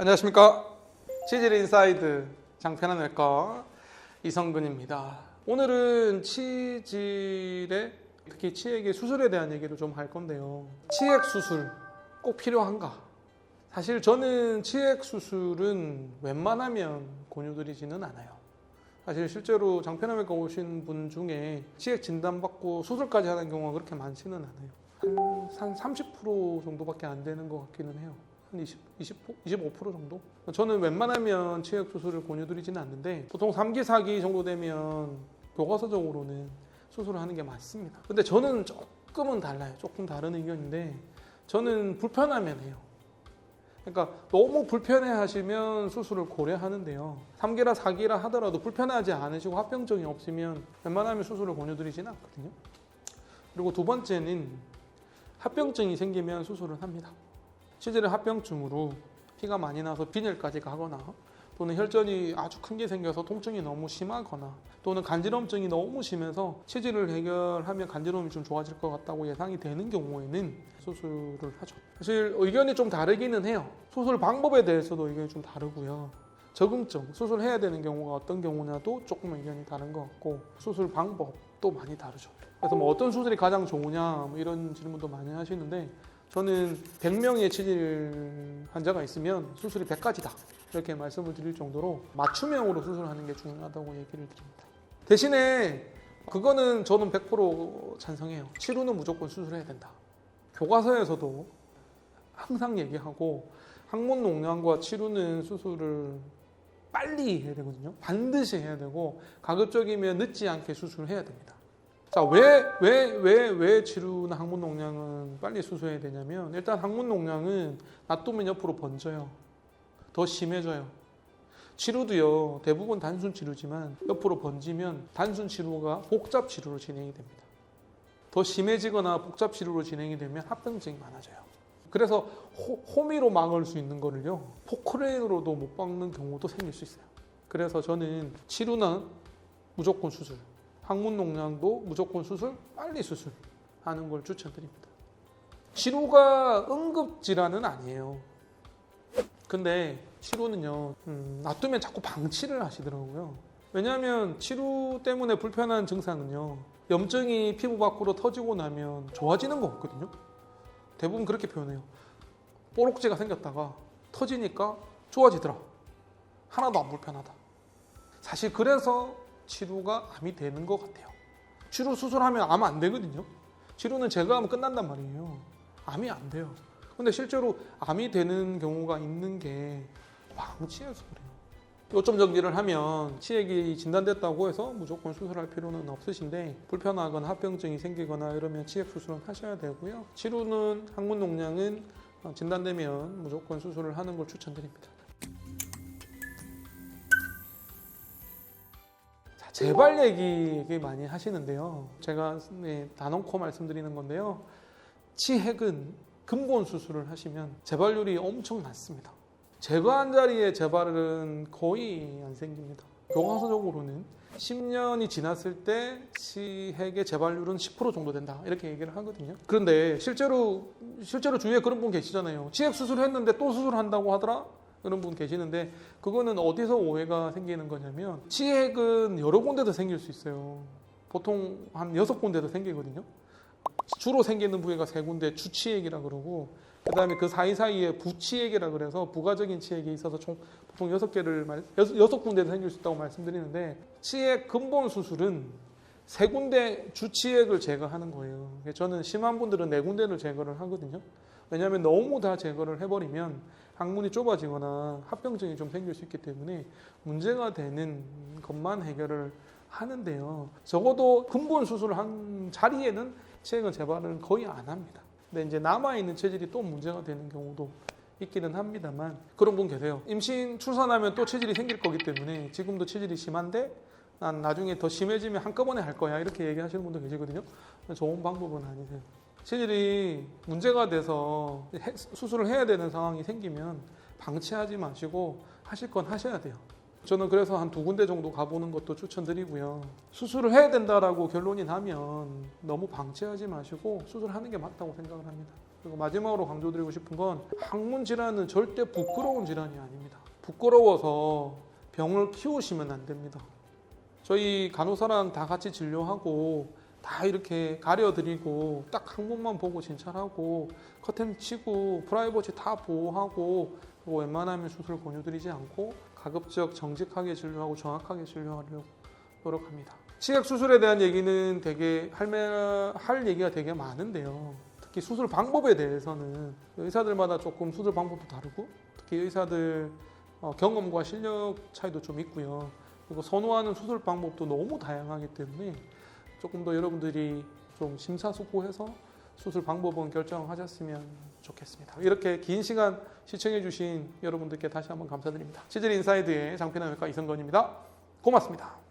안녕하십니까. 치질 인사이드 장편한 외과 이성근입니다. 오늘은 치질에 특히 치액의 수술에 대한 얘기를 좀 할 건데요. 치액 수술 꼭 필요한가? 사실 저는 치액 수술은 웬만하면 권유드리지는 않아요. 사실 실제로 장편한 외과 오신 분 중에 치액 진단받고 수술까지 하는 경우가 그렇게 많지는 않아요. 한 30% 정도밖에 안 되는 것 같기는 해요. 한 25% 정도? 저는 웬만하면 치액 수술을 권유드리지는 않는데 보통 3기, 4기 정도 되면 교과서적으로는 수술을 하는 게 맞습니다. 근데 저는 조금은 달라요. 조금 다른 의견인데 저는 불편하면 해요. 그러니까 너무 불편해 하시면 수술을 고려하는데요. 3기라 4기라 하더라도 불편하지 않으시고 합병증이 없으면 웬만하면 수술을 권유드리지는 않거든요. 그리고 두 번째는 합병증이 생기면 수술을 합니다. 치질은 합병증으로 피가 많이 나서 빈혈까지 가거나 또는 혈전이 아주 큰 게 생겨서 통증이 너무 심하거나 또는 간지럼증이 너무 심해서 치질을 해결하면 간지럼이 좀 좋아질 것 같다고 예상이 되는 경우에는 수술을 하죠. 사실 의견이 좀 다르기는 해요. 수술 방법에 대해서도 의견이 좀 다르고요. 적응증, 수술해야 되는 경우가 어떤 경우냐도 조금 의견이 다른 것 같고 수술 방법도 많이 다르죠. 그래서 뭐 어떤 수술이 가장 좋으냐 뭐 이런 질문도 많이 하시는데 저는 100명의 치질 환자가 있으면 수술이 100가지다 이렇게 말씀을 드릴 정도로 맞춤형으로 수술하는 게 중요하다고 얘기를 드립니다. 대신에 그거는 저는 100% 찬성해요. 치료는 무조건 수술해야 된다. 교과서에서도 항상 얘기하고 항문 농양과 치료는 수술을 빨리 해야 되거든요. 반드시 해야 되고 가급적이면 늦지 않게 수술을 해야 됩니다. 자, 왜 치료나 항문 농양은 빨리 수술해야 되냐면 일단 항문 농양은 놔두면 옆으로 번져요. 더 심해져요. 치료도요. 대부분 단순 치료지만 옆으로 번지면 단순 치료가 복잡 치료로 진행이 됩니다. 더 심해지거나 복잡 치료로 진행이 되면 합병증이 많아져요. 그래서 호미로 막을 수 있는 거를요. 포크레인으로도 못 막는 경우도 생길 수 있어요. 그래서 저는 치료는 무조건 수술. 항문 농양도 무조건 수술, 빨리 수술하는 걸 추천드립니다. 치료가 응급질환은 아니에요. 근데 치료는요, 놔두면 자꾸 방치를 하시더라고요. 왜냐하면 치료 때문에 불편한 증상은요, 염증이 피부 밖으로 터지고 나면 좋아지는 거 같거든요. 대부분 그렇게 표현해요. 뽀록지가 생겼다가 터지니까 좋아지더라. 하나도 안 불편하다. 사실 그래서 치료가 암이 되는 것 같아요. 치료 수술하면 암 안 되거든요. 치료는 제거하면 끝난단 말이에요. 암이 안 돼요. 근데 실제로 암이 되는 경우가 있는 게 방치해서 그래요. 요점 정리를 하면 치액이 진단됐다고 해서 무조건 수술할 필요는 없으신데 불편하거나 합병증이 생기거나 이러면 치액 수술은 하셔야 되고요. 치료는 항문 농양은 진단되면 무조건 수술을 하는 걸 추천드립니다. 재발 얘기 많이 하시는데요. 제가 단언코 말씀드리는 건데요. 치핵은 근본 수술을 하시면 재발률이 엄청 낮습니다. 제거한 자리에 재발은 거의 안 생깁니다. 교과서적으로는 10년이 지났을 때 치핵의 재발률은 10% 정도 된다 이렇게 얘기를 하거든요. 그런데 실제로 주위에 그런 분 계시잖아요. 치핵 수술했는데 또 수술한다고 하더라? 그런 분 계시는데 그거는 어디서 오해가 생기는 거냐면 치핵은 여러 군데도 생길 수 있어요. 보통 한 6군데도 생기거든요. 주로 생기는 부위가 3군데 주치액이라 그러고 그 다음에 그 사이사이에 부치액이라 그래서 부가적인 치액이 있어서 총 보통 6군데도 생길 수 있다고 말씀드리는데 치액 근본 수술은 3군데 주치액을 제거하는 거예요. 저는 심한 분들은 4군데를 제거를 하거든요. 왜냐하면 너무 다 제거를 해버리면 항문이 좁아지거나 합병증이 좀 생길 수 있기 때문에 문제가 되는 것만 해결을 하는데요. 적어도 근본 수술을 한 자리에는 치액은 재발을 거의 안 합니다. 근데 이제 남아있는 체질이 또 문제가 되는 경우도 있기는 합니다만 그런 분 계세요. 임신 출산하면 또 체질이 생길 거기 때문에 지금도 체질이 심한데 난 나중에 더 심해지면 한꺼번에 할 거야 이렇게 얘기하시는 분도 계시거든요. 좋은 방법은 아니세요. 체질이 문제가 돼서 수술을 해야 되는 상황이 생기면 방치하지 마시고 하실 건 하셔야 돼요. 저는 그래서 한 2군데 정도 가보는 것도 추천드리고요. 수술을 해야 된다라고 결론이 나면 너무 방치하지 마시고 수술하는 게 맞다고 생각을 합니다. 그리고 마지막으로 강조드리고 싶은 건 항문 질환은 절대 부끄러운 질환이 아닙니다. 부끄러워서 병을 키우시면 안 됩니다. 저희 간호사랑 다 같이 진료하고 다 이렇게 가려드리고 딱 항문만 보고 진찰하고 커튼 치고 프라이버시 다 보호하고 그리고 웬만하면 수술 권유드리지 않고 가급적 정직하게 진료하고 정확하게 진료하려고 노력합니다. 치약 수술에 대한 얘기는 되게 할 얘기가 되게 많은데요. 특히 수술 방법에 대해서는 의사들마다 조금 수술 방법도 다르고 특히 의사들 경험과 실력 차이도 좀 있고요. 그리고 선호하는 수술 방법도 너무 다양하기 때문에 조금 더 여러분들이 좀 심사숙고해서 수술 방법은 결정하셨으면 좋겠습니다. 이렇게 긴 시간 시청해주신 여러분들께 다시 한번 감사드립니다. 치질 인사이드의 장편외과 이성건입니다. 고맙습니다.